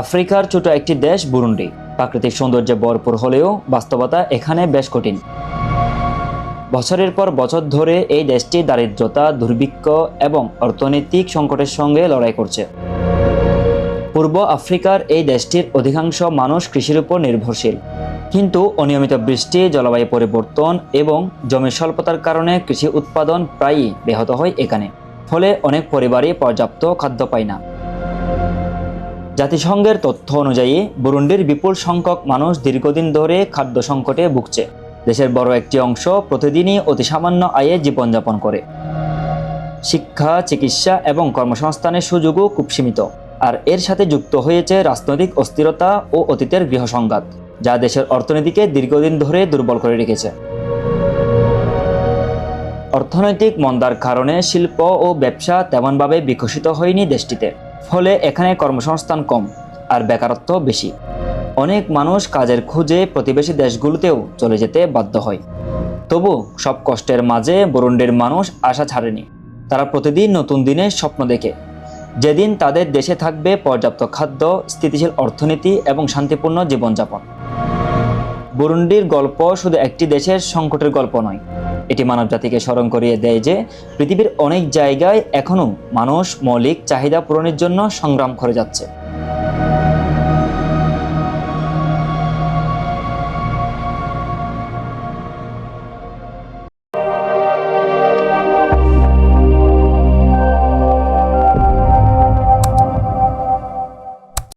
আফ্রিকার ছোট একটি দেশ বুরুন্ডি প্রাকৃতিক সৌন্দর্যে ভরপুর হলেও বাস্তবতা এখানে বেশ কঠিন। বছরের পর বছর ধরে এই দেশটি দারিদ্রতা, দুর্ভিক্ষ এবং অর্থনৈতিক সংকটের সঙ্গে লড়াই করছে। পূর্ব আফ্রিকার এই দেশটির অধিকাংশ মানুষ কৃষির উপর নির্ভরশীল, কিন্তু অনিয়মিত বৃষ্টি, জলবায়ু পরিবর্তন এবং জমির স্বল্পতার কারণে কৃষি উৎপাদন প্রায়ই ব্যাহত হয় এখানে। ফলে অনেক পরিবারই পর্যাপ্ত খাদ্য পায় না। জাতিসংঘের তথ্য অনুযায়ী বুরুন্ডির বিপুল সংখ্যক মানুষ দীর্ঘদিন ধরে খাদ্য সংকটে ভুগছে। দেশের বড় একটি অংশ প্রতিদিনই অতি সামান্য আয়ে জীবনযাপন করে। শিক্ষা, চিকিৎসা এবং কর্মসংস্থানের সুযোগও খুব সীমিত। আর এর সাথে যুক্ত হয়েছে রাজনৈতিক অস্থিরতা ও অতীতের গৃহসংঘাত, যা দেশের অর্থনীতিকে দীর্ঘদিন ধরে দুর্বল করে রেখেছে। অর্থনৈতিক মন্দার কারণে শিল্প ও ব্যবসা তেমনভাবে বিকশিত হয়নি দেশটিতে। ফলে এখানে কর্মসংস্থান কম আর বেকারত্ব বেশি। অনেক মানুষ কাজের খোঁজে প্রতিবেশী দেশগুলোতেও চলে যেতে বাধ্য হয়। তবু সব কষ্টের মাঝে বুরুন্ডির মানুষ আশা ছাড়েনি। তারা প্রতিদিন নতুন দিনের স্বপ্ন দেখে, যেদিন তাদের দেশে থাকবে পর্যাপ্ত খাদ্য, স্থিতিশীল অর্থনীতি এবং শান্তিপূর্ণ জীবনযাপন। বুরুন্ডির গল্প শুধু একটি দেশের সংকটের গল্প নয়, এটি মানবজাতিকে স্মরণ করিয়ে দেয় যে পৃথিবীর অনেক জায়গায় এখনও মানুষ মৌলিক চাহিদা পূরণের জন্য সংগ্রাম করে যাচ্ছে।